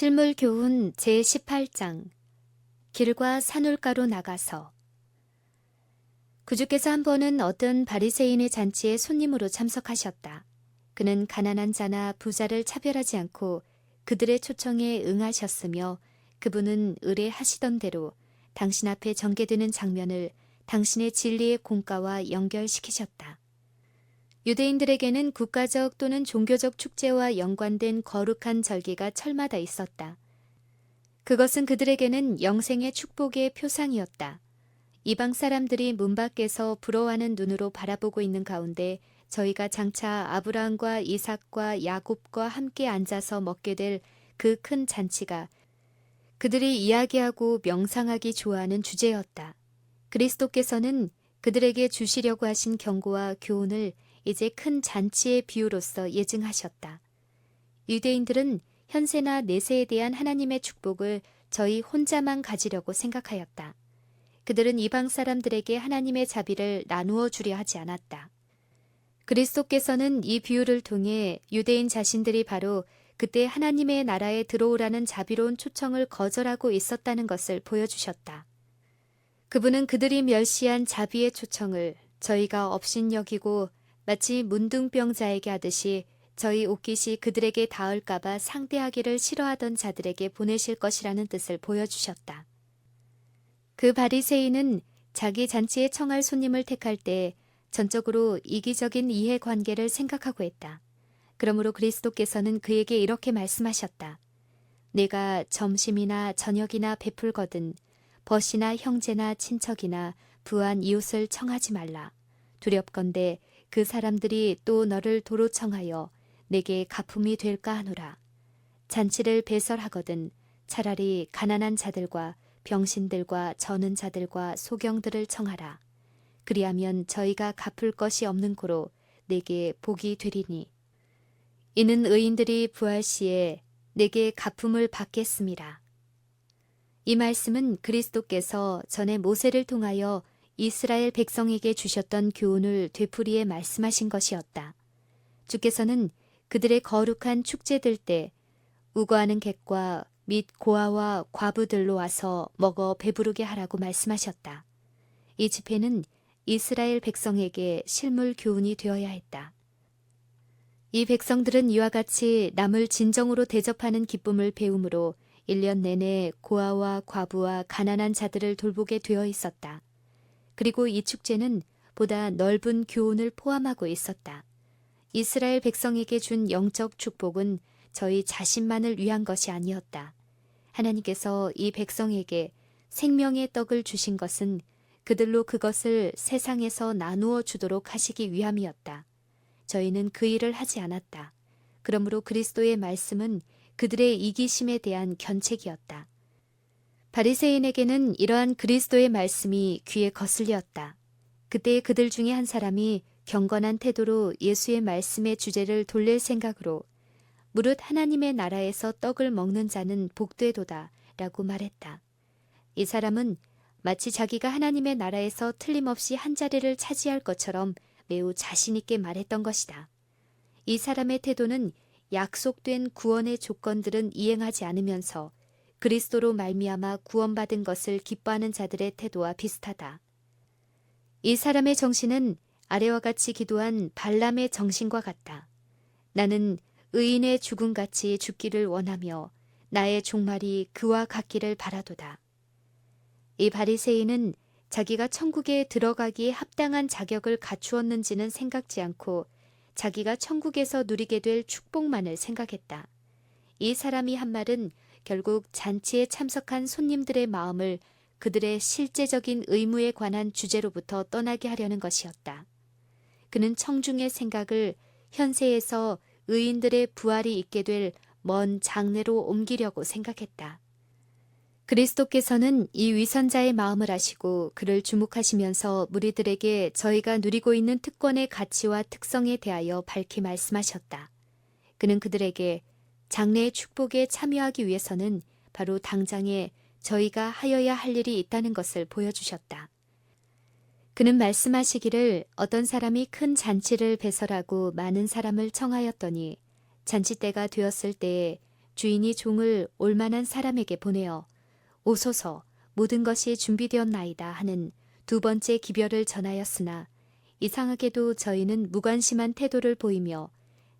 실물교훈 제18장 길과 산울가로 나가서. 구주께서 한 번은 어떤 바리새인의 잔치에 손님으로 참석하셨다. 그는 가난한 자나 부자를 차별하지 않고 그들의 초청에 응하셨으며 그분은 의뢰하시던 대로 당신 앞에 전개되는 장면을 당신의 진리의 공과와 연결시키셨다. 유대인들에게는 국가적 또는 종교적 축제와 연관된 거룩한 절기가 철마다 있었다. 그것은 그들에게는 영생의 축복의 표상이었다. 이방 사람들이 문 밖에서 부러워하는 눈으로 바라보고 있는 가운데 저희가 장차 아브라함과 이삭과 야곱과 함께 앉아서 먹게 될 그 큰 잔치가 그들이 이야기하고 명상하기 좋아하는 주제였다. 그리스도께서는 그들에게 주시려고 하신 경고와 교훈을 이제 큰 잔치의 비유로서 예증하셨다. 유대인들은 현세나 내세에 대한 하나님의 축복을 저희 혼자만 가지려고 생각하였다. 그들은 이방 사람들에게 하나님의 자비를 나누어 주려 하지 않았다. 그리스도께서는 이 비유를 통해 유대인 자신들이 바로 그때 하나님의 나라에 들어오라는 자비로운 초청을 거절하고 있었다는 것을 보여주셨다. 그분은 그들이 멸시한 자비의 초청을 저희가 업신여기고 마치 문둥병자에게 하듯이 저희 옷깃이 그들에게 닿을까봐 상대하기를 싫어하던 자들에게 보내실 것이라는 뜻을 보여주셨다. 그 바리새인은 자기 잔치에 청할 손님을 택할 때 전적으로 이기적인 이해관계를 생각하고 했다. 그러므로 그리스도께서는 그에게 이렇게 말씀하셨다. 내가 점심이나 저녁이나 베풀거든 벗이나 형제나 친척이나 부한 이웃을 청하지 말라. 두렵건대 그 사람들이 또 너를 도로 청하여 내게 가품이 될까 하노라. 잔치를 배설하거든 차라리 가난한 자들과 병신들과 저는 자들과 소경들을 청하라. 그리하면 저희가 갚을 것이 없는 고로 내게 복이 되리니. 이는 의인들이 부할 시에 내게 가품을 받겠음이라. 이 말씀은 그리스도께서 전에 모세를 통하여 이스라엘 백성에게 주셨던 교훈을 되풀이해 말씀하신 것이었다. 주께서는 그들의 거룩한 축제들 때 우거하는 객과 및 고아와 과부들로 와서 먹어 배부르게 하라고 말씀하셨다. 이 집회는 이스라엘 백성에게 실물 교훈이 되어야 했다. 이 백성들은 이와 같이 남을 진정으로 대접하는 기쁨을 배움으로 1년 내내 고아와 과부와 가난한 자들을 돌보게 되어 있었다. 그리고 이 축제는 보다 넓은 교훈을 포함하고 있었다. 이스라엘 백성에게 준 영적 축복은 저희 자신만을 위한 것이 아니었다. 하나님께서 이 백성에게 생명의 떡을 주신 것은 그들로 그것을 세상에서 나누어 주도록 하시기 위함이었다. 저희는 그 일을 하지 않았다. 그러므로 그리스도의 말씀은 그들의 이기심에 대한 견책이었다. 바리새인에게는 이러한 그리스도의 말씀이 귀에 거슬렸다. 그때 그들 중에 한 사람이 경건한 태도로 예수의 말씀의 주제를 돌릴 생각으로 무릇 하나님의 나라에서 떡을 먹는 자는 복되도다 라고 말했다. 이 사람은 마치 자기가 하나님의 나라에서 틀림없이 한 자리를 차지할 것처럼 매우 자신 있게 말했던 것이다. 이 사람의 태도는 약속된 구원의 조건들은 이행하지 않으면서 그리스도로 말미암아 구원받은 것을 기뻐하는 자들의 태도와 비슷하다. 이 사람의 정신은 아래와 같이 기도한 발람의 정신과 같다. 나는 의인의 죽음같이 죽기를 원하며 나의 종말이 그와 같기를 바라도다. 이 바리새인은 자기가 천국에 들어가기에 합당한 자격을 갖추었는지는 생각지 않고 자기가 천국에서 누리게 될 축복만을 생각했다. 이 사람이 한 말은 결국 잔치에 참석한 손님들의 마음을 그들의 실제적인 의무에 관한 주제로부터 떠나게 하려는 것이었다. 그는 청중의 생각을 현세에서 의인들의 부활이 있게 될 먼 장래로 옮기려고 생각했다. 그리스도께서는 이 위선자의 마음을 아시고 그를 주목하시면서 무리들에게 저희가 누리고 있는 특권의 가치와 특성에 대하여 밝히 말씀하셨다. 그는 그들에게 장래의 축복에 참여하기 위해서는 바로 당장에 저희가 하여야 할 일이 있다는 것을 보여주셨다. 그는 말씀하시기를 어떤 사람이 큰 잔치를 배설하고 많은 사람을 청하였더니 잔치 때가 되었을 때에 주인이 종을 올만한 사람에게 보내어 오소서 모든 것이 준비되었나이다 하는 두 번째 기별을 전하였으나 이상하게도 저희는 무관심한 태도를 보이며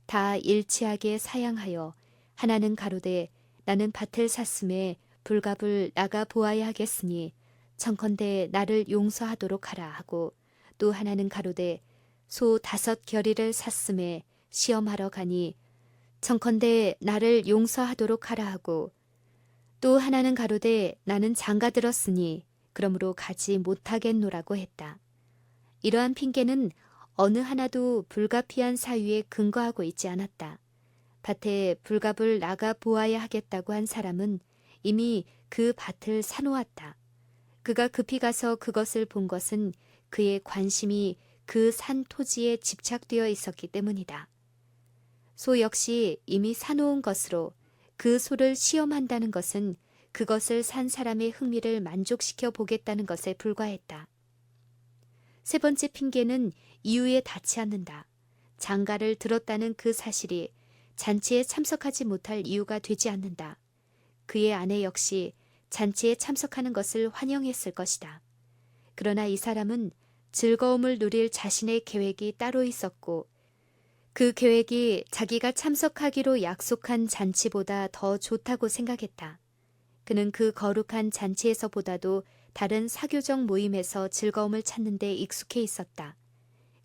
다 일치하게 사양하여 하나는 가로되 나는 밭을 샀음에 불갑을 나가 보아야 하겠으니 청컨대 나를 용서하도록 하라 하고 또 하나는 가로되 소 5겨리를 샀음에 시험하러 가니 청컨대 나를 용서하도록 하라 하고 또 하나는 가로되 나는 장가 들었으니 그러므로 가지 못하겠노라고 했다. 이러한 핑계는 어느 하나도 불가피한 사유에 근거하고 있지 않았다. 밭에 불갑을 나가 보아야 하겠다고 한 사람은 이미 그 밭을 사놓았다. 그가 급히 가서 그것을 본 것은 그의 관심이 그 산 토지에 집착되어 있었기 때문이다. 소 역시 이미 사놓은 것으로 그 소를 시험한다는 것은 그것을 산 사람의 흥미를 만족시켜 보겠다는 것에 불과했다. 세 번째 핑계는 이유에 닿지 않는다. 장가를 들었다는 그 사실이 잔치에 참석하지 못할 이유가 되지 않는다. 그의 아내 역시 잔치에 참석하는 것을 환영했을 것이다. 그러나 이 사람은 즐거움을 누릴 자신의 계획이 따로 있었고 그 계획이 자기가 참석하기로 약속한 잔치보다 더 좋다고 생각했다. 그는 그 거룩한 잔치에서보다도 다른 사교적 모임에서 즐거움을 찾는 데 익숙해 있었다.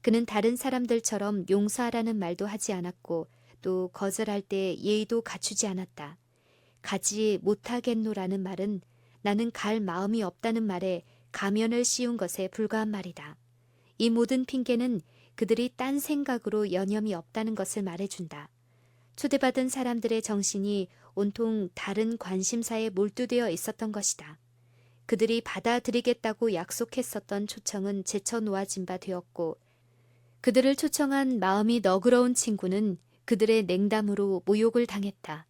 그는 다른 사람들처럼 용서하라는 말도 하지 않았고 또 거절할 때 예의도 갖추지 않았다. 가지 못하겠노라는 말은 나는 갈 마음이 없다는 말에 가면을 씌운 것에 불과한 말이다. 이 모든 핑계는 그들이 딴 생각으로 여념이 없다는 것을 말해준다. 초대받은 사람들의 정신이 온통 다른 관심사에 몰두되어 있었던 것이다. 그들이 받아들이겠다고 약속했었던 초청은 제쳐 놓아진 바 되었고 그들을 초청한 마음이 너그러운 친구는 그들의 냉담으로 모욕을 당했다.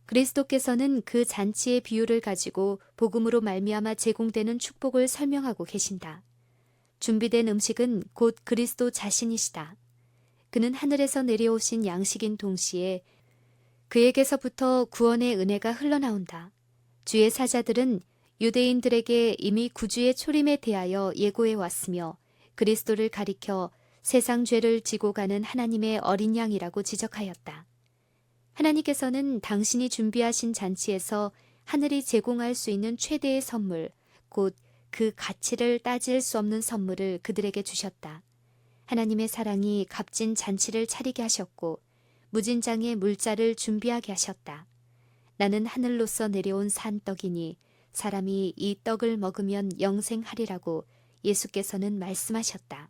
그리스도께서는 그 잔치의 비유를 가지고 복음으로 말미암아 제공되는 축복을 설명하고 계신다. 준비된 음식은 곧 그리스도 자신이시다. 그는 하늘에서 내려오신 양식인 동시에 그에게서부터 구원의 은혜가 흘러나온다. 주의 사자들은 유대인들에게 이미 구주의 초림에 대하여 예고해 왔으며 그리스도를 가리켜 세상 죄를 지고 가는 하나님의 어린 양이라고 지적하였다. 하나님께서는 당신이 준비하신 잔치에서 하늘이 제공할 수 있는 최대의 선물, 곧 그 가치를 따질 수 없는 선물을 그들에게 주셨다. 하나님의 사랑이 값진 잔치를 차리게 하셨고 무진장의 물자를 준비하게 하셨다. 나는 하늘로서 내려온 산떡이니 사람이 이 떡을 먹으면 영생하리라고 예수께서는 말씀하셨다.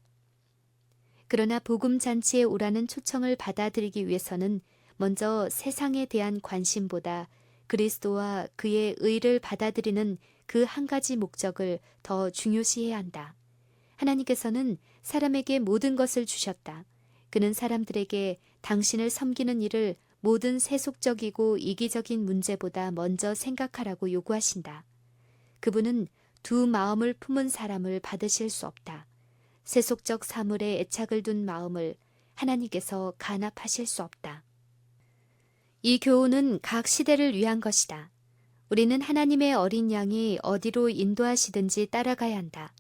그러나 복음 잔치에 오라는 초청을 받아들이기 위해서는 먼저 세상에 대한 관심보다 그리스도와 그의 의를 받아들이는 그 한 가지 목적을 더 중요시해야 한다. 하나님께서는 사람에게 모든 것을 주셨다. 그는 사람들에게 당신을 섬기는 일을 모든 세속적이고 이기적인 문제보다 먼저 생각하라고 요구하신다. 그분은 두 마음을 품은 사람을 받으실 수 없다. 세속적 사물에 애착을 둔 마음을 하나님께서 간합하실 수 없다. 이 교훈은 각 시대를 위한 것이다. 우리는 하나님의 어린 양이 어디로 인도하시든지 따라가야 한다.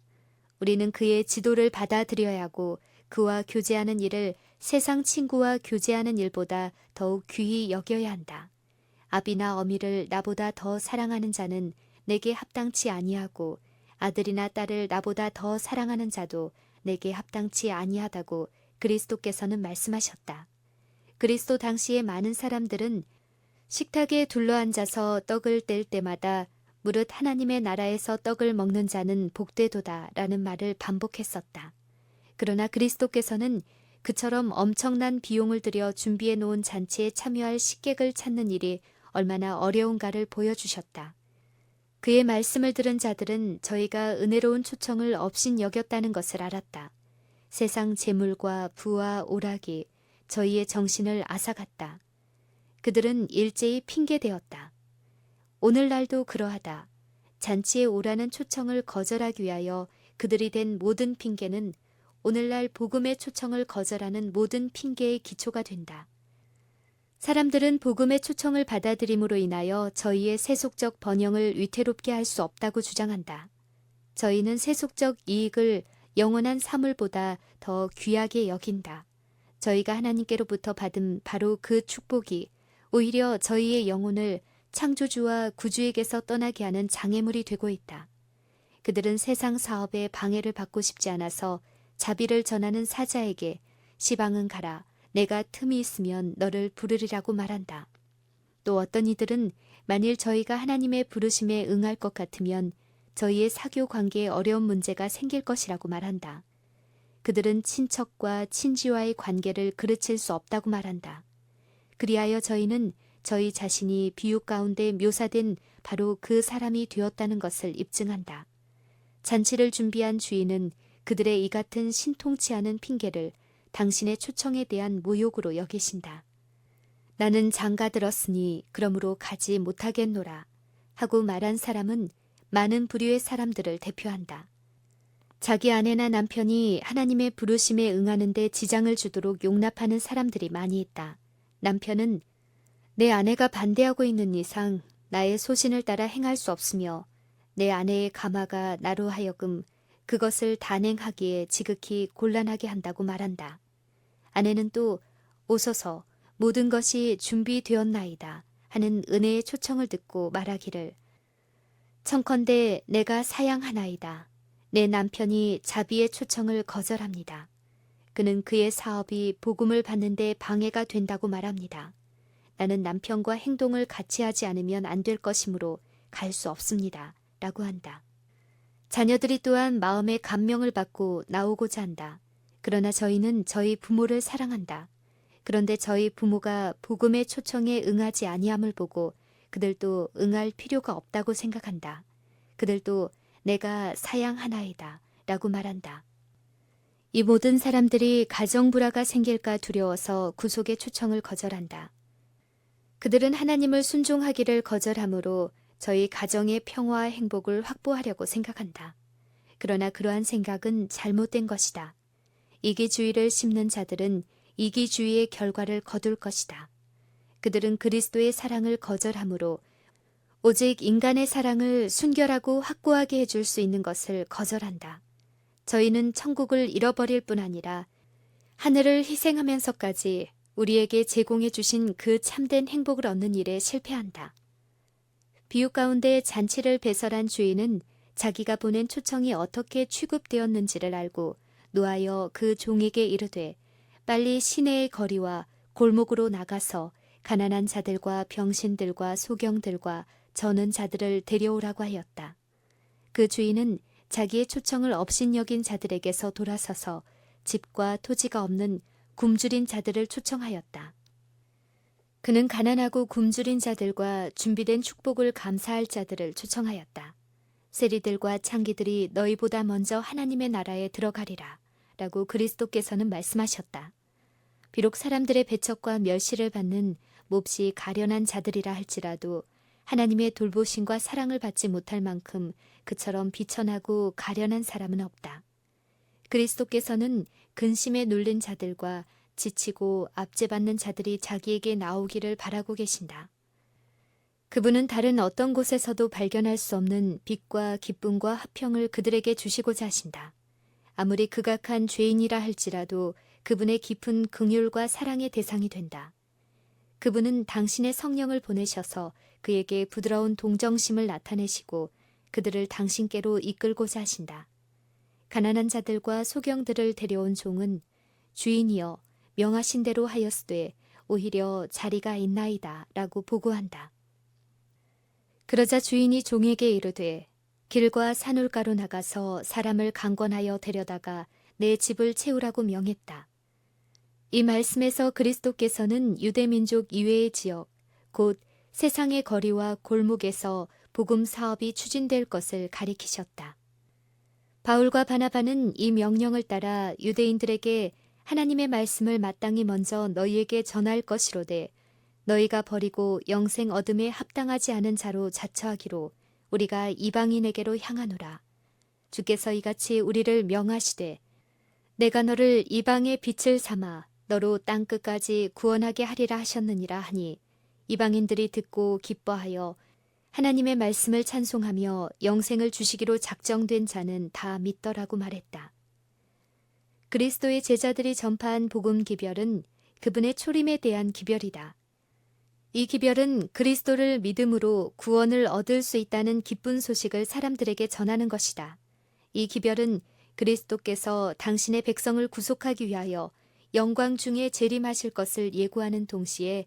우리는 그의 지도를 받아들여야 하고 그와 교제하는 일을 세상 친구와 교제하는 일보다 더욱 귀히 여겨야 한다. 아비나 어미를 나보다 더 사랑하는 자는 내게 합당치 아니하고 아들이나 딸을 나보다 더 사랑하는 자도 내게 합당치 아니하다고 그리스도께서는 말씀하셨다. 그리스도 당시의 많은 사람들은 식탁에 둘러앉아서 떡을 뗄 때마다 무릇 하나님의 나라에서 떡을 먹는 자는 복되도다 라는 말을 반복했었다. 그러나 그리스도께서는 그처럼 엄청난 비용을 들여 준비해 놓은 잔치에 참여할 식객을 찾는 일이 얼마나 어려운가를 보여주셨다. 그의 말씀을 들은 자들은 저희가 은혜로운 초청을 업신 여겼다는 것을 알았다. 세상 재물과 부와 오락이 저희의 정신을 앗아갔다. 그들은 일제히 핑계대었다. 오늘날도 그러하다. 잔치에 오라는 초청을 거절하기 위하여 그들이 댄 모든 핑계는 오늘날 복음의 초청을 거절하는 모든 핑계의 기초가 된다. 사람들은 복음의 초청을 받아들임으로 인하여 저희의 세속적 번영을 위태롭게 할 수 없다고 주장한다. 저희는 세속적 이익을 영원한 사물보다 더 귀하게 여긴다. 저희가 하나님께로부터 받은 바로 그 축복이 오히려 저희의 영혼을 창조주와 구주에게서 떠나게 하는 장애물이 되고 있다. 그들은 세상 사업에 방해를 받고 싶지 않아서 자비를 전하는 사자에게 시방은 가라. 내가 틈이 있으면 너를 부르리라고 말한다. 또 어떤 이들은 만일 저희가 하나님의 부르심에 응할 것 같으면 저희의 사교 관계에 어려운 문제가 생길 것이라고 말한다. 그들은 친척과 친지와의 관계를 그르칠 수 없다고 말한다. 그리하여 저희는 저희 자신이 비유 가운데 묘사된 바로 그 사람이 되었다는 것을 입증한다. 잔치를 준비한 주인은 그들의 이 같은 신통치 않은 핑계를 당신의 초청에 대한 모욕으로 여기신다. 나는 장가 들었으니 그러므로 가지 못하겠노라 하고 말한 사람은 많은 부류의 사람들을 대표한다. 자기 아내나 남편이 하나님의 부르심에 응하는 데 지장을 주도록 용납하는 사람들이 많이 있다. 남편은 내 아내가 반대하고 있는 이상 나의 소신을 따라 행할 수 없으며 내 아내의 가마가 나로 하여금 그것을 단행하기에 지극히 곤란하게 한다고 말한다. 아내는 또 오소서 모든 것이 준비되었나이다 하는 은혜의 초청을 듣고 말하기를 청컨대 내가 사양하나이다. 내 남편이 자비의 초청을 거절합니다. 그는 그의 사업이 복음을 받는 데 방해가 된다고 말합니다. 나는 남편과 행동을 같이 하지 않으면 안 될 것이므로 갈 수 없습니다. 라고 한다. 자녀들이 또한 마음의 감명을 받고 나오고자 한다. 그러나 저희는 저희 부모를 사랑한다. 그런데 저희 부모가 복음의 초청에 응하지 아니함을 보고 그들도 응할 필요가 없다고 생각한다. 그들도 내가 사양하나이다 라고 말한다. 이 모든 사람들이 가정불화가 생길까 두려워서 구속의 초청을 거절한다. 그들은 하나님을 순종하기를 거절하므로 저희 가정의 평화와 행복을 확보하려고 생각한다. 그러나 그러한 생각은 잘못된 것이다. 이기주의를 심는 자들은 이기주의의 결과를 거둘 것이다. 그들은 그리스도의 사랑을 거절하므로 오직 인간의 사랑을 순결하고 확고하게 해줄 수 있는 것을 거절한다. 저희는 천국을 잃어버릴 뿐 아니라 하늘을 희생하면서까지 우리에게 제공해 주신 그 참된 행복을 얻는 일에 실패한다. 비유 가운데 잔치를 배설한 주인은 자기가 보낸 초청이 어떻게 취급되었는지를 알고 노하여 그 종에게 이르되 빨리 시내의 거리와 골목으로 나가서 가난한 자들과 병신들과 소경들과 저는 자들을 데려오라고 하였다. 그 주인은 자기의 초청을 업신여긴 자들에게서 돌아서서 집과 토지가 없는 굶주린 자들을 초청하였다. 그는 가난하고 굶주린 자들과 준비된 축복을 감사할 자들을 초청하였다. 세리들과 창기들이 너희보다 먼저 하나님의 나라에 들어가리라 라고 그리스도께서는 말씀하셨다. 비록 사람들의 배척과 멸시를 받는 몹시 가련한 자들이라 할지라도 하나님의 돌보심과 사랑을 받지 못할 만큼 그처럼 비천하고 가련한 사람은 없다. 그리스도께서는 근심에 눌린 자들과 지치고 압제받는 자들이 자기에게 나오기를 바라고 계신다. 그분은 다른 어떤 곳에서도 발견할 수 없는 빛과 기쁨과 화평을 그들에게 주시고자 하신다. 아무리 극악한 죄인이라 할지라도 그분의 깊은 긍휼과 사랑의 대상이 된다. 그분은 당신의 성령을 보내셔서 그에게 부드러운 동정심을 나타내시고 그들을 당신께로 이끌고자 하신다. 가난한 자들과 소경들을 데려온 종은 주인이여 명하신 대로 하였으되 오히려 자리가 있나이다 라고 보고한다. 그러자 주인이 종에게 이르되 길과 산울가로 나가서 사람을 강권하여 데려다가 내 집을 채우라고 명했다. 이 말씀에서 그리스도께서는 유대민족 이외의 지역, 곧 세상의 거리와 골목에서 복음 사업이 추진될 것을 가리키셨다. 바울과 바나바는 이 명령을 따라 유대인들에게 하나님의 말씀을 마땅히 먼저 너희에게 전할 것이로되 너희가 버리고 영생 얻음에 합당하지 않은 자로 자처하기로 우리가 이방인에게로 향하노라. 주께서 이같이 우리를 명하시되 내가 너를 이방의 빛을 삼아 너로 땅 끝까지 구원하게 하리라 하셨느니라 하니 이방인들이 듣고 기뻐하여 하나님의 말씀을 찬송하며 영생을 주시기로 작정된 자는 다 믿더라고 말했다. 그리스도의 제자들이 전파한 복음 기별은 그분의 초림에 대한 기별이다. 이 기별은 그리스도를 믿음으로 구원을 얻을 수 있다는 기쁜 소식을 사람들에게 전하는 것이다. 이 기별은 그리스도께서 당신의 백성을 구속하기 위하여 영광 중에 재림하실 것을 예고하는 동시에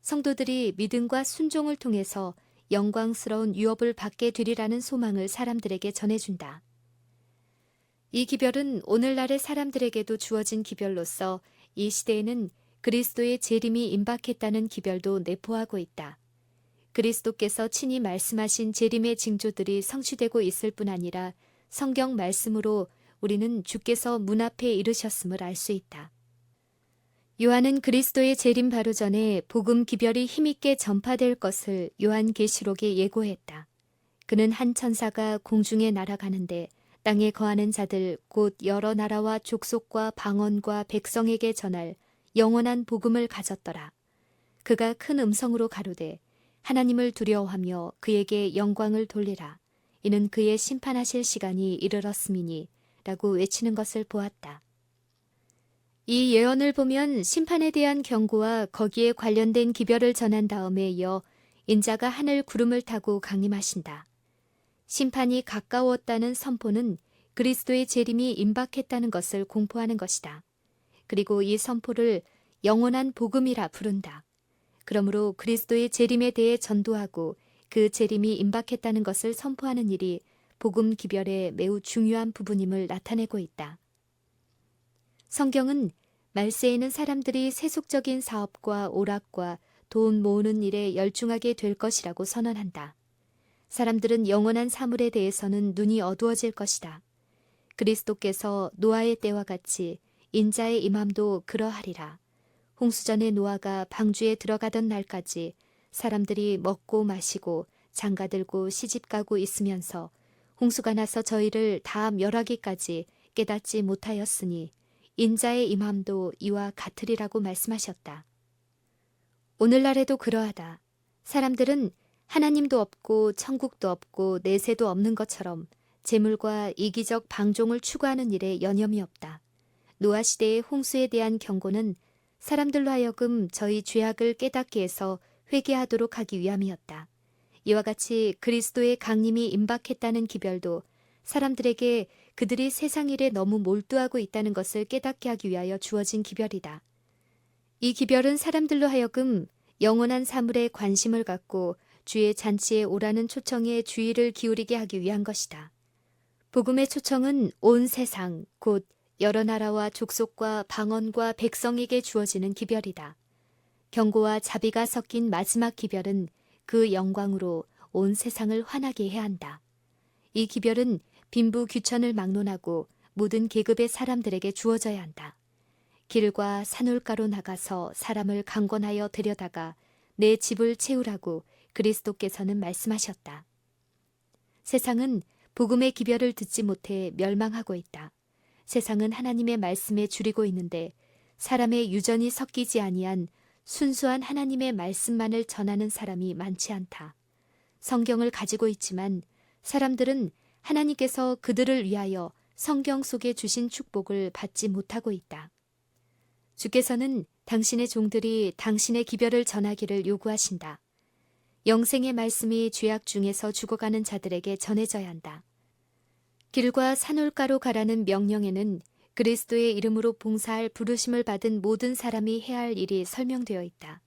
성도들이 믿음과 순종을 통해서 영광스러운 유업을 받게 되리라는 소망을 사람들에게 전해준다. 이 기별은 오늘날의 사람들에게도 주어진 기별로서 이 시대에는 그리스도의 재림이 임박했다는 기별도 내포하고 있다. 그리스도께서 친히 말씀하신 재림의 징조들이 성취되고 있을 뿐 아니라 성경 말씀으로 우리는 주께서 문 앞에 이르셨음을 알 수 있다. 요한은 그리스도의 재림 바로 전에 복음 기별이 힘있게 전파될 것을 요한계시록에 예고했다. 그는 한 천사가 공중에 날아가는데 땅에 거하는 자들 곧 여러 나라와 족속과 방언과 백성에게 전할 영원한 복음을 가졌더라. 그가 큰 음성으로 가로되 하나님을 두려워하며 그에게 영광을 돌리라. 이는 그의 심판하실 시간이 이르렀음이니 라고 외치는 것을 보았다. 이 예언을 보면 심판에 대한 경고와 거기에 관련된 기별을 전한 다음에 이어 인자가 하늘 구름을 타고 강림하신다. 심판이 가까웠다는 선포는 그리스도의 재림이 임박했다는 것을 공포하는 것이다. 그리고 이 선포를 영원한 복음이라 부른다. 그러므로 그리스도의 재림에 대해 전도하고 그 재림이 임박했다는 것을 선포하는 일이 복음 기별의 매우 중요한 부분임을 나타내고 있다. 성경은 말세에는 사람들이 세속적인 사업과 오락과 돈 모으는 일에 열중하게 될 것이라고 선언한다. 사람들은 영원한 사물에 대해서는 눈이 어두워질 것이다. 그리스도께서 노아의 때와 같이 인자의 임함도 그러하리라. 홍수전에 노아가 방주에 들어가던 날까지 사람들이 먹고 마시고 장가들고 시집가고 있으면서 홍수가 나서 저희를 다 멸하기까지 깨닫지 못하였으니 인자의 임함도 이와 같으리라고 말씀하셨다. 오늘날에도 그러하다. 사람들은 하나님도 없고 천국도 없고 내세도 없는 것처럼 재물과 이기적 방종을 추구하는 일에 여념이 없다. 노아 시대의 홍수에 대한 경고는 사람들로 하여금 저희 죄악을 깨닫게 해서 회개하도록 하기 위함이었다. 이와 같이 그리스도의 강림이 임박했다는 기별도 사람들에게 그들이 세상 일에 너무 몰두하고 있다는 것을 깨닫게 하기 위하여 주어진 기별이다. 이 기별은 사람들로 하여금 영원한 사물에 관심을 갖고 주의 잔치에 오라는 초청에 주의를 기울이게 하기 위한 것이다. 복음의 초청은 온 세상, 곧 여러 나라와 족속과 방언과 백성에게 주어지는 기별이다. 경고와 자비가 섞인 마지막 기별은 그 영광으로 온 세상을 환하게 해야 한다. 이 기별은 빈부 귀천을 막론하고 모든 계급의 사람들에게 주어져야 한다. 길과 산울가로 나가서 사람을 강권하여 데려다가 내 집을 채우라고 그리스도께서는 말씀하셨다. 세상은 복음의 기별을 듣지 못해 멸망하고 있다. 세상은 하나님의 말씀에 줄이고 있는데 사람의 유전이 섞이지 아니한 순수한 하나님의 말씀만을 전하는 사람이 많지 않다. 성경을 가지고 있지만 사람들은 하나님께서 그들을 위하여 성경 속에 주신 축복을 받지 못하고 있다. 주께서는 당신의 종들이 당신의 기별을 전하기를 요구하신다. 영생의 말씀이 죄악 중에서 죽어가는 자들에게 전해져야 한다. 길과 산울가로 가라는 명령에는 그리스도의 이름으로 봉사할 부르심을 받은 모든 사람이 해야 할 일이 설명되어 있다.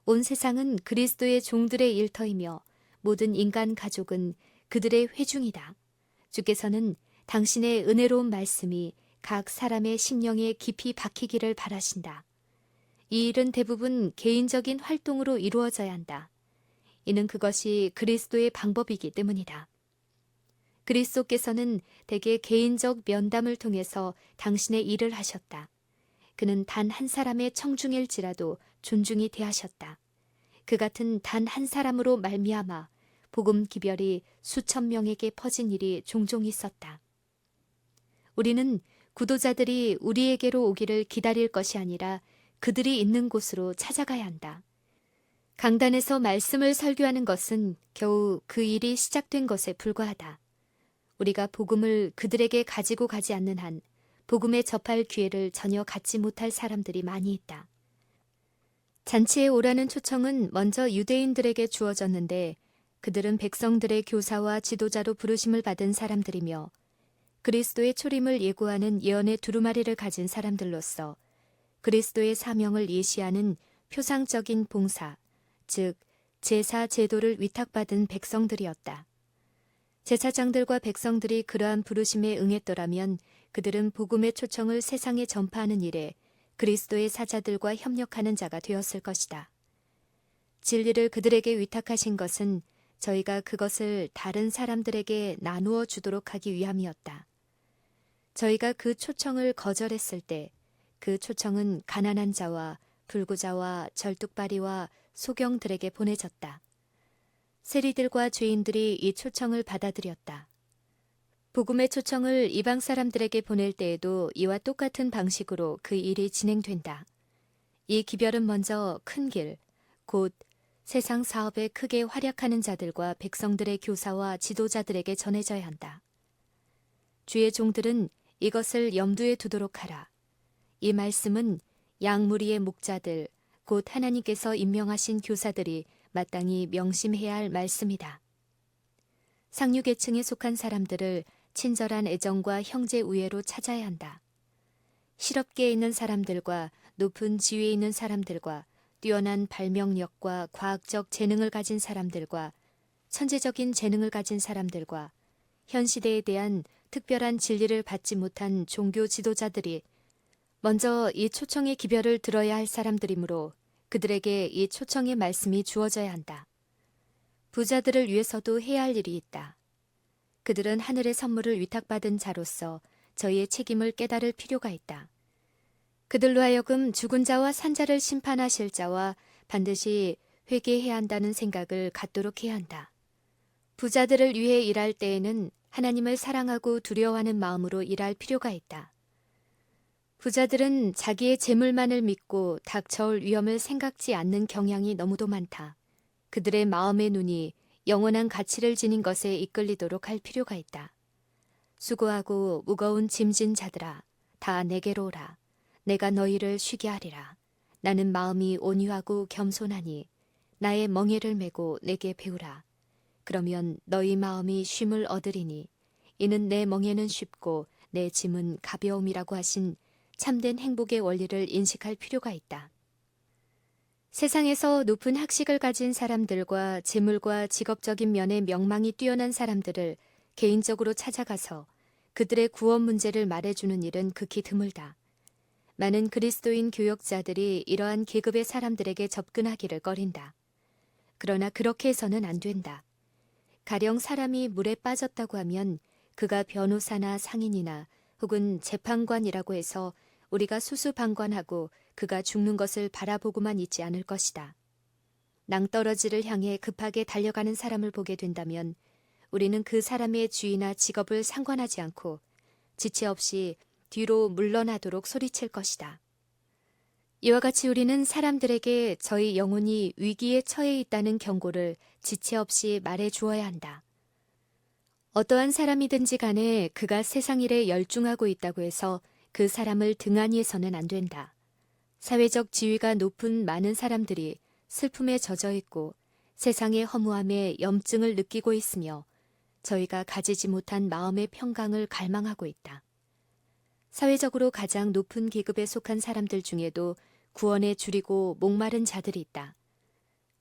온 세상은 그리스도의 종들의 일터이며 모든 인간 가족은 그들의 회중이다. 주께서는 당신의 은혜로운 말씀이 각 사람의 심령에 깊이 박히기를 바라신다. 이 일은 대부분 개인적인 활동으로 이루어져야 한다. 이는 그것이 그리스도의 방법이기 때문이다. 그리스도께서는 대개 개인적 면담을 통해서 당신의 일을 하셨다. 그는 단 한 사람의 청중일지라도 존중이 대하셨다. 그 같은 단 한 사람으로 말미암아 복음 기별이 수천 명에게 퍼진 일이 종종 있었다. 우리는 구도자들이 우리에게로 오기를 기다릴 것이 아니라 그들이 있는 곳으로 찾아가야 한다. 강단에서 말씀을 설교하는 것은 겨우 그 일이 시작된 것에 불과하다. 우리가 복음을 그들에게 가지고 가지 않는 한 복음에 접할 기회를 전혀 갖지 못할 사람들이 많이 있다. 잔치에 오라는 초청은 먼저 유대인들에게 주어졌는데 그들은 백성들의 교사와 지도자로 부르심을 받은 사람들이며 그리스도의 초림을 예고하는 예언의 두루마리를 가진 사람들로서 그리스도의 사명을 예시하는 표상적인 봉사, 즉 제사 제도를 위탁받은 백성들이었다. 제사장들과 백성들이 그러한 부르심에 응했더라면 그들은 복음의 초청을 세상에 전파하는 일에 그리스도의 사자들과 협력하는 자가 되었을 것이다. 진리를 그들에게 위탁하신 것은 저희가 그것을 다른 사람들에게 나누어 주도록 하기 위함이었다. 저희가 그 초청을 거절했을 때 그 초청은 가난한 자와 불구자와 절뚝발이와 소경들에게 보내졌다. 세리들과 죄인들이 이 초청을 받아들였다. 복음의 초청을 이방 사람들에게 보낼 때에도 이와 똑같은 방식으로 그 일이 진행된다. 이 기별은 먼저 큰 길, 곧 세상 사업에 크게 활약하는 자들과 백성들의 교사와 지도자들에게 전해져야 한다. 주의 종들은 이것을 염두에 두도록 하라. 이 말씀은 양무리의 목자들, 곧 하나님께서 임명하신 교사들이 마땅히 명심해야 할 말씀이다. 상류계층에 속한 사람들을 친절한 애정과 형제 우애로 찾아야 한다. 실업계에 있는 사람들과 높은 지위에 있는 사람들과 뛰어난 발명력과 과학적 재능을 가진 사람들과 천재적인 재능을 가진 사람들과 현 시대에 대한 특별한 진리를 받지 못한 종교 지도자들이 먼저 이 초청의 기별을 들어야 할 사람들이므로 그들에게 이 초청의 말씀이 주어져야 한다. 부자들을 위해서도 해야 할 일이 있다. 그들은 하늘의 선물을 위탁받은 자로서 저희의 책임을 깨달을 필요가 있다. 그들로 하여금 죽은 자와 산 자를 심판하실 자와 반드시 회개해야 한다는 생각을 갖도록 해야 한다. 부자들을 위해 일할 때에는 하나님을 사랑하고 두려워하는 마음으로 일할 필요가 있다. 부자들은 자기의 재물만을 믿고 닥쳐올 위험을 생각지 않는 경향이 너무도 많다. 그들의 마음의 눈이 영원한 가치를 지닌 것에 이끌리도록 할 필요가 있다. 수고하고 무거운 짐진 자들아, 다 내게로 오라. 내가 너희를 쉬게 하리라. 나는 마음이 온유하고 겸손하니 나의 멍에를 메고 내게 배우라. 그러면 너희 마음이 쉼을 얻으리니 이는 내 멍에는 쉽고 내 짐은 가벼움이라고 하신 참된 행복의 원리를 인식할 필요가 있다. 세상에서 높은 학식을 가진 사람들과 재물과 직업적인 면에 명망이 뛰어난 사람들을 개인적으로 찾아가서 그들의 구원 문제를 말해주는 일은 극히 드물다. 많은 그리스도인 교역자들이 이러한 계급의 사람들에게 접근하기를 꺼린다. 그러나 그렇게 해서는 안 된다. 가령 사람이 물에 빠졌다고 하면 그가 변호사나 상인이나 혹은 재판관이라고 해서 우리가 수수방관하고 그가 죽는 것을 바라보고만 있지 않을 것이다. 낭떠러지를 향해 급하게 달려가는 사람을 보게 된다면 우리는 그 사람의 주의나 직업을 상관하지 않고 지체 없이 뒤로 물러나도록 소리칠 것이다. 이와 같이 우리는 사람들에게 저희 영혼이 위기에 처해 있다는 경고를 지체 없이 말해 주어야 한다. 어떠한 사람이든지 간에 그가 세상 일에 열중하고 있다고 해서 그 사람을 등한히 해서는 안 된다. 사회적 지위가 높은 많은 사람들이 슬픔에 젖어 있고 세상의 허무함에 염증을 느끼고 있으며 저희가 가지지 못한 마음의 평강을 갈망하고 있다. 사회적으로 가장 높은 계급에 속한 사람들 중에도 구원에 줄이고 목마른 자들이 있다.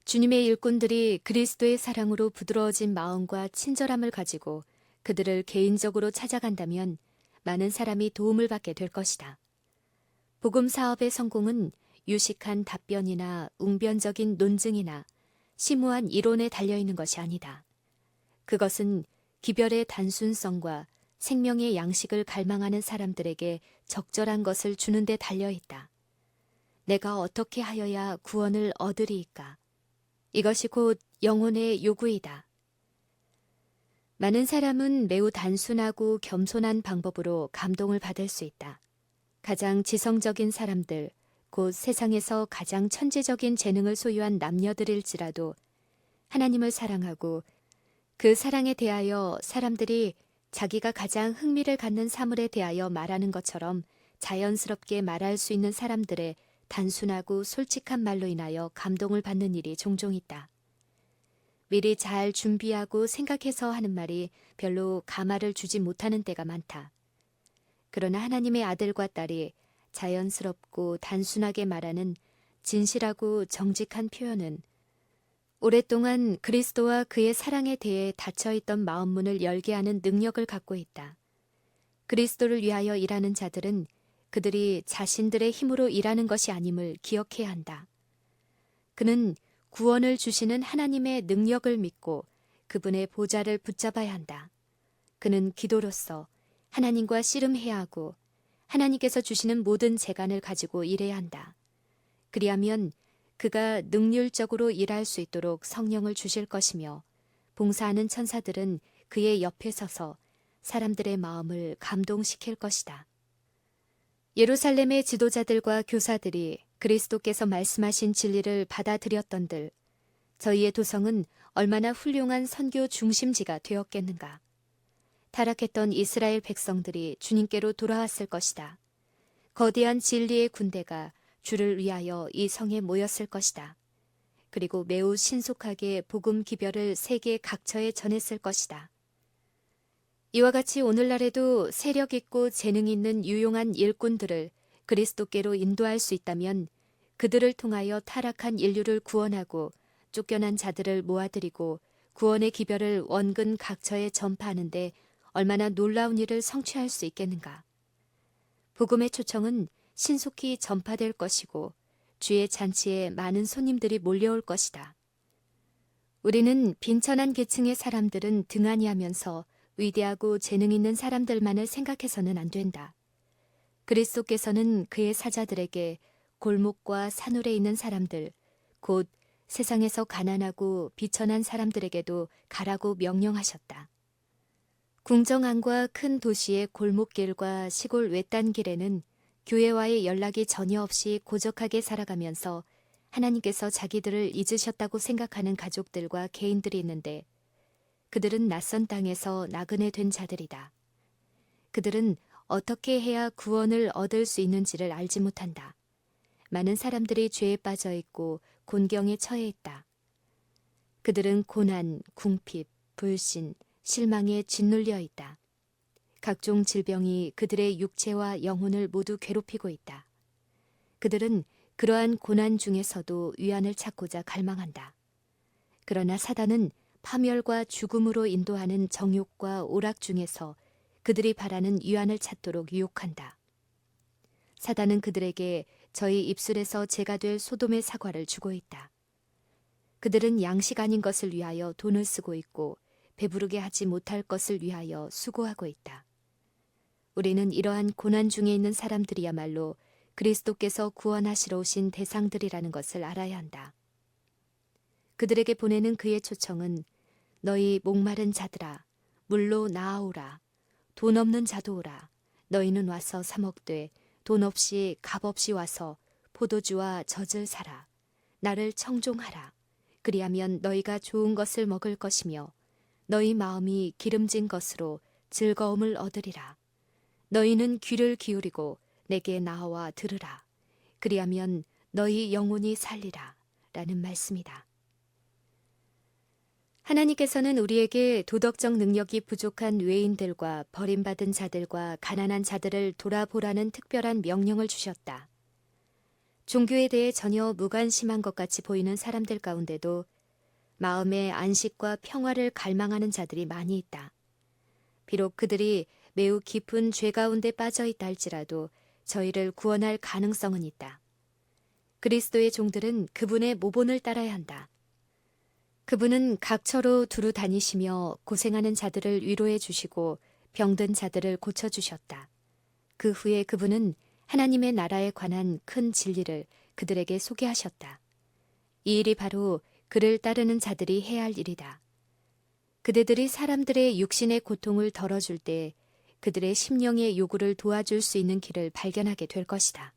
주님의 일꾼들이 그리스도의 사랑으로 부드러워진 마음과 친절함을 가지고 그들을 개인적으로 찾아간다면 많은 사람이 도움을 받게 될 것이다. 복음 사업의 성공은 유식한 답변이나 웅변적인 논증이나 심오한 이론에 달려있는 것이 아니다. 그것은 기별의 단순성과 생명의 양식을 갈망하는 사람들에게 적절한 것을 주는 데 달려있다. 내가 어떻게 하여야 구원을 얻으리이까? 이것이 곧 영혼의 요구이다. 많은 사람은 매우 단순하고 겸손한 방법으로 감동을 받을 수 있다. 가장 지성적인 사람들, 곧 세상에서 가장 천재적인 재능을 소유한 남녀들일지라도 하나님을 사랑하고 그 사랑에 대하여 사람들이 자기가 가장 흥미를 갖는 사물에 대하여 말하는 것처럼 자연스럽게 말할 수 있는 사람들의 단순하고 솔직한 말로 인하여 감동을 받는 일이 종종 있다. 미리 잘 준비하고 생각해서 하는 말이 별로 감화를 주지 못하는 때가 많다. 그러나 하나님의 아들과 딸이 자연스럽고 단순하게 말하는 진실하고 정직한 표현은 오랫동안 그리스도와 그의 사랑에 대해 닫혀있던 마음문을 열게 하는 능력을 갖고 있다. 그리스도를 위하여 일하는 자들은 그들이 자신들의 힘으로 일하는 것이 아님을 기억해야 한다. 그는 구원을 주시는 하나님의 능력을 믿고 그분의 보좌를 붙잡아야 한다. 그는 기도로서 하나님과 씨름해야 하고 하나님께서 주시는 모든 재간을 가지고 일해야 한다. 그리하면 그가 능률적으로 일할 수 있도록 성령을 주실 것이며 봉사하는 천사들은 그의 옆에 서서 사람들의 마음을 감동시킬 것이다. 예루살렘의 지도자들과 교사들이 그리스도께서 말씀하신 진리를 받아들였던들 저희의 도성은 얼마나 훌륭한 선교 중심지가 되었겠는가. 타락했던 이스라엘 백성들이 주님께로 돌아왔을 것이다. 거대한 진리의 군대가 주를 위하여 이 성에 모였을 것이다. 그리고 매우 신속하게 복음 기별을 세계 각처에 전했을 것이다. 이와 같이 오늘날에도 세력 있고 재능 있는 유용한 일꾼들을 그리스도께로 인도할 수 있다면 그들을 통하여 타락한 인류를 구원하고 쫓겨난 자들을 모아들이고 구원의 기별을 원근 각처에 전파하는데 얼마나 놀라운 일을 성취할 수 있겠는가. 복음의 초청은 신속히 전파될 것이고 주의 잔치에 많은 손님들이 몰려올 것이다. 우리는 빈천한 계층의 사람들은 등한히 하면서 위대하고 재능 있는 사람들만을 생각해서는 안 된다. 그리스도께서는 그의 사자들에게 골목과 산울에 있는 사람들, 곧 세상에서 가난하고 비천한 사람들에게도 가라고 명령하셨다. 궁정안과 큰 도시의 골목길과 시골 외딴길에는 교회와의 연락이 전혀 없이 고적하게 살아가면서 하나님께서 자기들을 잊으셨다고 생각하는 가족들과 개인들이 있는데 그들은 낯선 땅에서 나그네 된 자들이다. 그들은 어떻게 해야 구원을 얻을 수 있는지를 알지 못한다. 많은 사람들이 죄에 빠져 있고 곤경에 처해 있다. 그들은 고난, 궁핍, 불신, 실망에 짓눌려 있다. 각종 질병이 그들의 육체와 영혼을 모두 괴롭히고 있다. 그들은 그러한 고난 중에서도 위안을 찾고자 갈망한다. 그러나 사단은 파멸과 죽음으로 인도하는 정욕과 오락 중에서 그들이 바라는 위안을 찾도록 유혹한다. 사단은 그들에게 저희 입술에서 죄가 될 소돔의 사과를 주고 있다. 그들은 양식 아닌 것을 위하여 돈을 쓰고 있고 배부르게 하지 못할 것을 위하여 수고하고 있다. 우리는 이러한 고난 중에 있는 사람들이야말로 그리스도께서 구원하시러 오신 대상들이라는 것을 알아야 한다. 그들에게 보내는 그의 초청은 너희 목마른 자들아 물로 나아오라. 돈 없는 자도 오라. 너희는 와서 사 먹되 돈 없이 값 없이 와서 포도주와 젖을 사라. 나를 청종하라. 그리하면 너희가 좋은 것을 먹을 것이며 너희 마음이 기름진 것으로 즐거움을 얻으리라. 너희는 귀를 기울이고 내게 나와 들으라. 그리하면 너희 영혼이 살리라. 라는 말씀이다. 하나님께서는 우리에게 도덕적 능력이 부족한 외인들과 버림받은 자들과 가난한 자들을 돌아보라는 특별한 명령을 주셨다. 종교에 대해 전혀 무관심한 것 같이 보이는 사람들 가운데도 마음의 안식과 평화를 갈망하는 자들이 많이 있다. 비록 그들이 매우 깊은 죄 가운데 빠져 있다 할지라도 저희를 구원할 가능성은 있다. 그리스도의 종들은 그분의 모본을 따라야 한다. 그분은 각처로 두루 다니시며 고생하는 자들을 위로해 주시고 병든 자들을 고쳐주셨다. 그 후에 그분은 하나님의 나라에 관한 큰 진리를 그들에게 소개하셨다. 이 일이 바로 그를 따르는 자들이 해야 할 일이다. 그대들이 사람들의 육신의 고통을 덜어줄 때 그들의 심령의 요구를 도와줄 수 있는 길을 발견하게 될 것이다.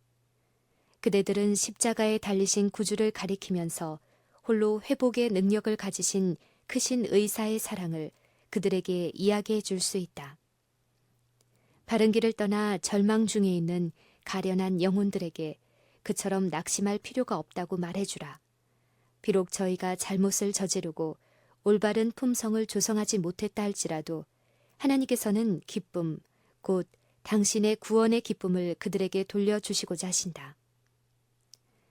그대들은 십자가에 달리신 구주를 가리키면서 홀로 회복의 능력을 가지신 크신 의사의 사랑을 그들에게 이야기해 줄 수 있다. 바른 길을 떠나 절망 중에 있는 가련한 영혼들에게 그처럼 낙심할 필요가 없다고 말해주라. 비록 저희가 잘못을 저지르고 올바른 품성을 조성하지 못했다 할지라도 하나님께서는 기쁨, 곧 당신의 구원의 기쁨을 그들에게 돌려주시고자 하신다.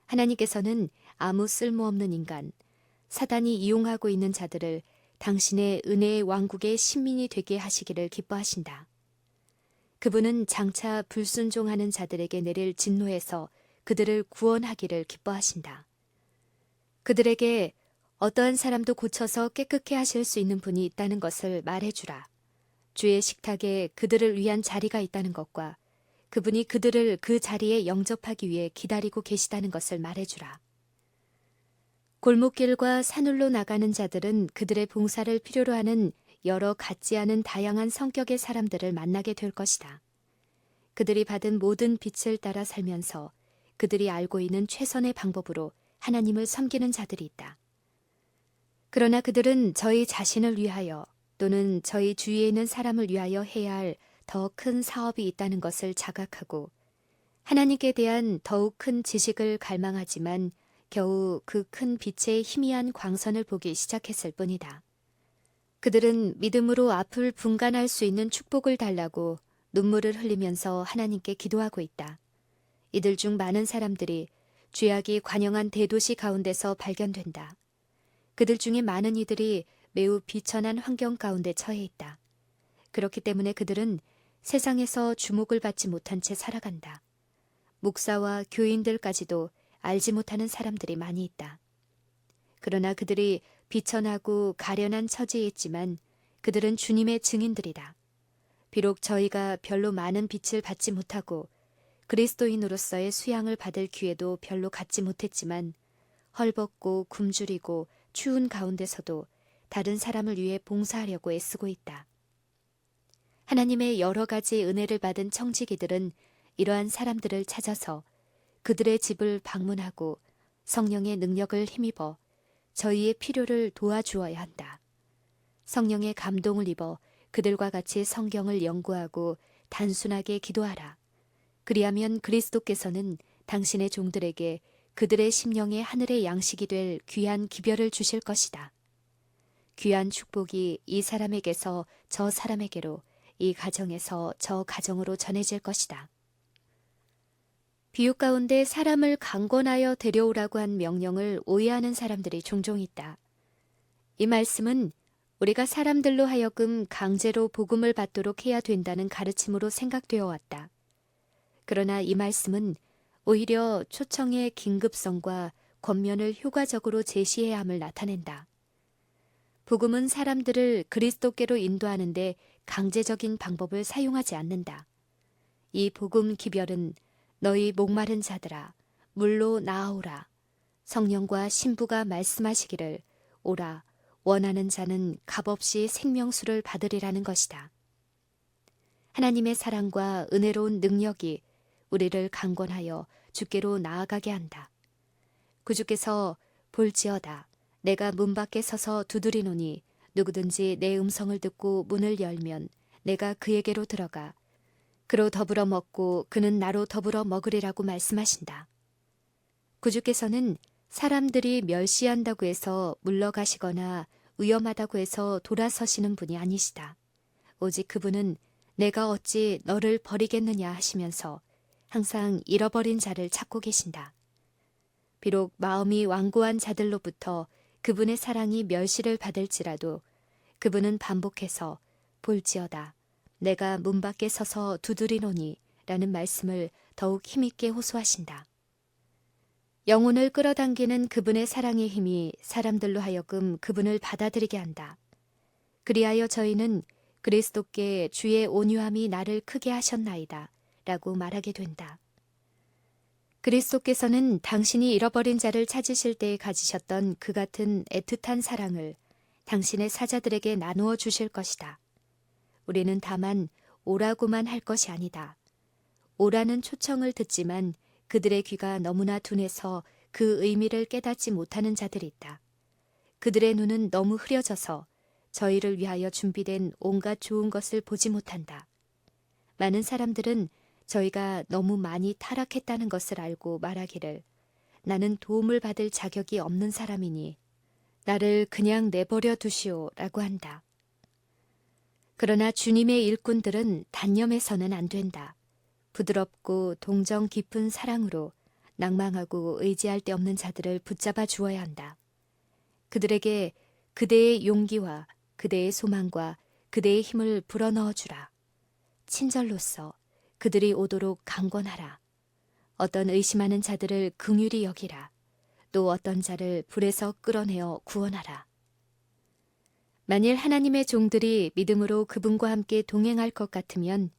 하나님께서는 아무 쓸모없는 인간, 사단이 이용하고 있는 자들을 당신의 은혜의 왕국의 신민이 되게 하시기를 기뻐하신다. 그분은 장차 불순종하는 자들에게 내릴 진노에서 그들을 구원하기를 기뻐하신다. 그들에게 어떠한 사람도 고쳐서 깨끗게 하실 수 있는 분이 있다는 것을 말해주라. 주의 식탁에 그들을 위한 자리가 있다는 것과 그분이 그들을 그 자리에 영접하기 위해 기다리고 계시다는 것을 말해주라. 골목길과 산울로 나가는 자들은 그들의 봉사를 필요로 하는 여러 같지 않은 다양한 성격의 사람들을 만나게 될 것이다. 그들이 받은 모든 빛을 따라 살면서 그들이 알고 있는 최선의 방법으로 하나님을 섬기는 자들이 있다. 그러나 그들은 저희 자신을 위하여 또는 저희 주위에 있는 사람을 위하여 해야 할 더 큰 사업이 있다는 것을 자각하고 하나님께 대한 더욱 큰 지식을 갈망하지만 겨우 그 큰 빛의 희미한 광선을 보기 시작했을 뿐이다. 그들은 믿음으로 앞을 분간할 수 있는 축복을 달라고 눈물을 흘리면서 하나님께 기도하고 있다. 이들 중 많은 사람들이 죄악이 관영한 대도시 가운데서 발견된다. 그들 중에 많은 이들이 매우 비천한 환경 가운데 처해 있다. 그렇기 때문에 그들은 세상에서 주목을 받지 못한 채 살아간다. 목사와 교인들까지도 알지 못하는 사람들이 많이 있다. 그러나 그들이 비천하고 가련한 처지에 있지만 그들은 주님의 증인들이다. 비록 저희가 별로 많은 빛을 받지 못하고 그리스도인으로서의 수양을 받을 기회도 별로 갖지 못했지만 헐벗고 굶주리고 추운 가운데서도 다른 사람을 위해 봉사하려고 애쓰고 있다. 하나님의 여러 가지 은혜를 받은 청지기들은 이러한 사람들을 찾아서 그들의 집을 방문하고 성령의 능력을 힘입어 저희의 필요를 도와주어야 한다. 성령의 감동을 입어 그들과 같이 성경을 연구하고 단순하게 기도하라. 그리하면 그리스도께서는 당신의 종들에게 그들의 심령의 하늘의 양식이 될 귀한 기별을 주실 것이다. 귀한 축복이 이 사람에게서 저 사람에게로, 이 가정에서 저 가정으로 전해질 것이다. 비유 가운데 사람을 강권하여 데려오라고 한 명령을 오해하는 사람들이 종종 있다. 이 말씀은 우리가 사람들로 하여금 강제로 복음을 받도록 해야 된다는 가르침으로 생각되어 왔다. 그러나 이 말씀은 오히려 초청의 긴급성과 권면을 효과적으로 제시해야 함을 나타낸다. 복음은 사람들을 그리스도께로 인도하는데 강제적인 방법을 사용하지 않는다. 이 복음 기별은 너희 목마른 자들아 물로 나아오라. 성령과 신부가 말씀하시기를 오라. 원하는 자는 값없이 생명수를 받으리라는 것이다. 하나님의 사랑과 은혜로운 능력이 우리를 강권하여 주께로 나아가게 한다. 구주께서 볼지어다. 내가 문 밖에 서서 두드리노니 누구든지 내 음성을 듣고 문을 열면 내가 그에게로 들어가 그로 더불어 먹고 그는 나로 더불어 먹으리라고 말씀하신다. 구주께서는 사람들이 멸시한다고 해서 물러가시거나 위험하다고 해서 돌아서시는 분이 아니시다. 오직 그분은 내가 어찌 너를 버리겠느냐 하시면서 항상 잃어버린 자를 찾고 계신다. 비록 마음이 완고한 자들로부터 그분의 사랑이 멸시를 받을지라도 그분은 반복해서 볼지어다. 내가 문 밖에 서서 두드리노니 라는 말씀을 더욱 힘있게 호소하신다. 영혼을 끌어당기는 그분의 사랑의 힘이 사람들로 하여금 그분을 받아들이게 한다. 그리하여 저희는 그리스도께 주의 온유함이 나를 크게 하셨나이다 라고 말하게 된다. 그리스도께서는 당신이 잃어버린 자를 찾으실 때에 가지셨던 그 같은 애틋한 사랑을 당신의 사자들에게 나누어 주실 것이다. 우리는 다만 오라고만 할 것이 아니다. 오라는 초청을 듣지만 그들의 귀가 너무나 둔해서 그 의미를 깨닫지 못하는 자들이 있다. 그들의 눈은 너무 흐려져서 저희를 위하여 준비된 온갖 좋은 것을 보지 못한다. 많은 사람들은 저희가 너무 많이 타락했다는 것을 알고 말하기를 나는 도움을 받을 자격이 없는 사람이니 나를 그냥 내버려 두시오라고 한다. 그러나 주님의 일꾼들은 단념해서는 안 된다. 부드럽고 동정 깊은 사랑으로 낭망하고 의지할 데 없는 자들을 붙잡아 주어야 한다. 그들에게 그대의 용기와 그대의 소망과 그대의 힘을 불어넣어 주라. 친절로써 그들이 오도록 강권하라. 어떤 의심하는 자들을 긍휼히 여기라. 또 어떤 자를 불에서 끌어내어 구원하라. 만일 하나님의 종들이 믿음으로 그분과 함께 동행할 것 같으면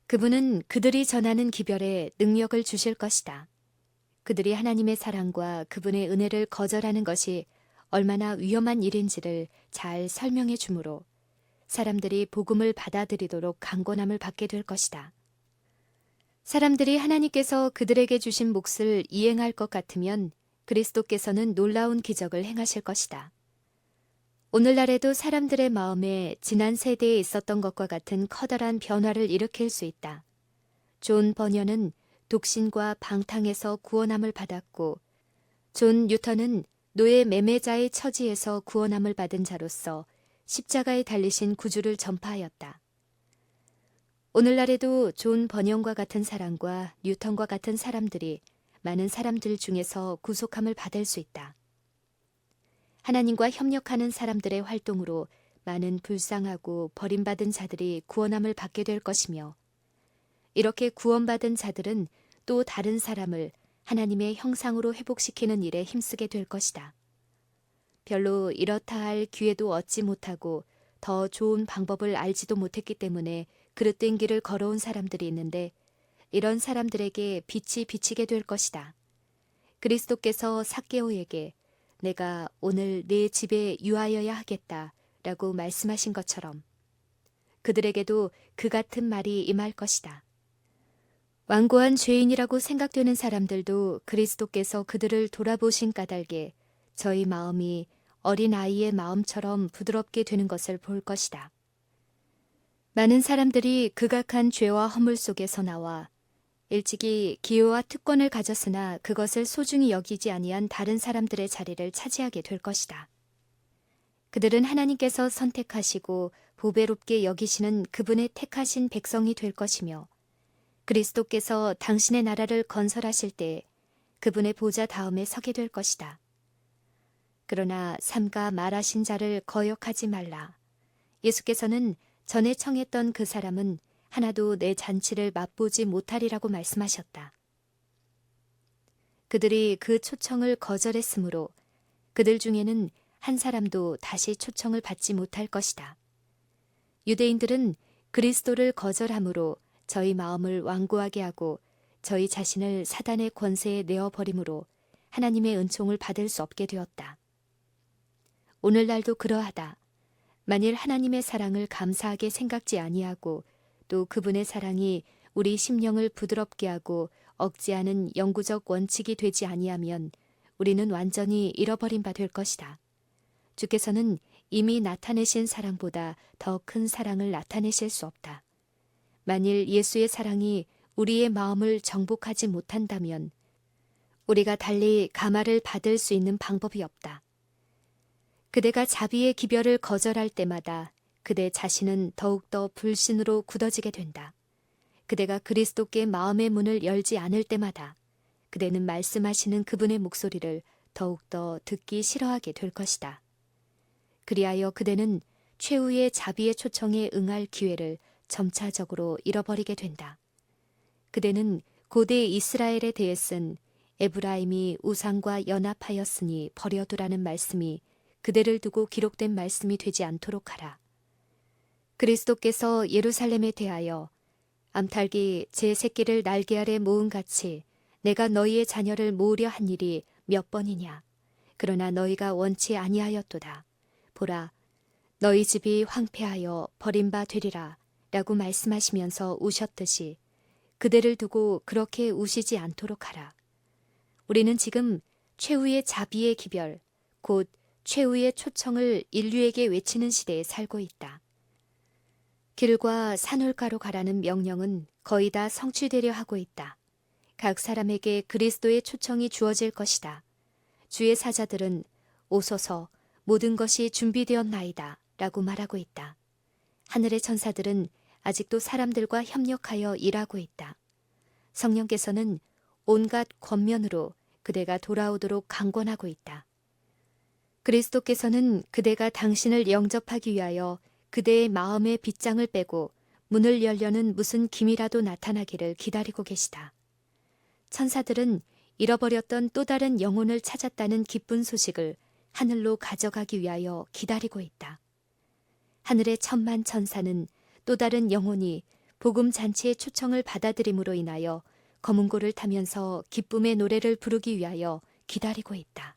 그분은 그들이 전하는 기별에 능력을 주실 것이다. 그들이 하나님의 사랑과 그분의 은혜를 거절하는 것이 얼마나 위험한 일인지를 잘 설명해 주므로 사람들이 복음을 받아들이도록 강권함을 받게 될 것이다. 사람들이 하나님께서 그들에게 주신 몫을 이행할 것 같으면 그리스도께서는 놀라운 기적을 행하실 것이다. 오늘날에도 사람들의 마음에 지난 세대에 있었던 것과 같은 커다란 변화를 일으킬 수 있다. 존 버녀는 독신과 방탕에서 구원함을 받았고 존 뉴턴은 노예 매매자의 처지에서 구원함을 받은 자로서 십자가에 달리신 구주를 전파하였다. 오늘날에도 존 번영과 같은 사람과 뉴턴과 같은 사람들이 많은 사람들 중에서 구속함을 받을 수 있다. 하나님과 협력하는 사람들의 활동으로 많은 불쌍하고 버림받은 자들이 구원함을 받게 될 것이며 이렇게 구원받은 자들은 또 다른 사람을 하나님의 형상으로 회복시키는 일에 힘쓰게 될 것이다. 별로 이렇다 할 기회도 얻지 못하고 더 좋은 방법을 알지도 못했기 때문에 그릇된 길을 걸어온 사람들이 있는데 이런 사람들에게 빛이 비치게 될 것이다. 그리스도께서 삭개오에게 내가 오늘 네 집에 유하여야 하겠다 라고 말씀하신 것처럼 그들에게도 그 같은 말이 임할 것이다. 완고한 죄인이라고 생각되는 사람들도 그리스도께서 그들을 돌아보신 까닭에 저희 마음이 어린아이의 마음처럼 부드럽게 되는 것을 볼 것이다. 많은 사람들이 극악한 죄와 허물 속에서 나와 일찍이 기회와 특권을 가졌으나 그것을 소중히 여기지 아니한 다른 사람들의 자리를 차지하게 될 것이다. 그들은 하나님께서 선택하시고 보배롭게 여기시는 그분의 택하신 백성이 될 것이며 그리스도께서 당신의 나라를 건설하실 때 그분의 보좌 다음에 서게 될 것이다. 그러나 삼가 말하신 자를 거역하지 말라. 예수께서는 전에 청했던 그 사람은 하나도 내 잔치를 맛보지 못하리라고 말씀하셨다. 그들이 그 초청을 거절했으므로 그들 중에는 한 사람도 다시 초청을 받지 못할 것이다. 유대인들은 그리스도를 거절함으로 저희 마음을 완고하게 하고 저희 자신을 사단의 권세에 내어버림으로 하나님의 은총을 받을 수 없게 되었다. 오늘날도 그러하다. 만일 하나님의 사랑을 감사하게 생각지 아니하고 또 그분의 사랑이 우리 심령을 부드럽게 하고 억제하는 영구적 원칙이 되지 아니하면 우리는 완전히 잃어버린 바 될 것이다. 주께서는 이미 나타내신 사랑보다 더 큰 사랑을 나타내실 수 없다. 만일 예수의 사랑이 우리의 마음을 정복하지 못한다면 우리가 달리 감화를 받을 수 있는 방법이 없다. 그대가 자비의 기별을 거절할 때마다 그대 자신은 더욱더 불신으로 굳어지게 된다. 그대가 그리스도께 마음의 문을 열지 않을 때마다 그대는 말씀하시는 그분의 목소리를 더욱더 듣기 싫어하게 될 것이다. 그리하여 그대는 최후의 자비의 초청에 응할 기회를 점차적으로 잃어버리게 된다. 그대는 고대 이스라엘에 대해 쓴 에브라임이 우상과 연합하였으니 버려두라는 말씀이 그대를 두고 기록된 말씀이 되지 않도록 하라. 그리스도께서 예루살렘에 대하여 암탉이 제 새끼를 날개 아래 모음같이 내가 너희의 자녀를 모으려 한 일이 몇 번이냐. 그러나 너희가 원치 아니하였도다. 보라, 너희 집이 황폐하여 버림바 되리라 라고 말씀하시면서 우셨듯이 그대를 두고 그렇게 우시지 않도록 하라. 우리는 지금 최후의 자비의 기별, 곧 최후의 초청을 인류에게 외치는 시대에 살고 있다. 길과 산울가로 가라는 명령은 거의 다 성취되려 하고 있다. 각 사람에게 그리스도의 초청이 주어질 것이다. 주의 사자들은 오소서 모든 것이 준비되었나이다 라고 말하고 있다. 하늘의 천사들은 아직도 사람들과 협력하여 일하고 있다. 성령께서는 온갖 권면으로 그대가 돌아오도록 강권하고 있다. 그리스도께서는 그대가 당신을 영접하기 위하여 그대의 마음의 빗장을 빼고 문을 열려는 무슨 기미라도 나타나기를 기다리고 계시다. 천사들은 잃어버렸던 또 다른 영혼을 찾았다는 기쁜 소식을 하늘로 가져가기 위하여 기다리고 있다. 하늘의 천만 천사는 또 다른 영혼이 복음 잔치의 초청을 받아들임으로 인하여 검은고를 타면서 기쁨의 노래를 부르기 위하여 기다리고 있다.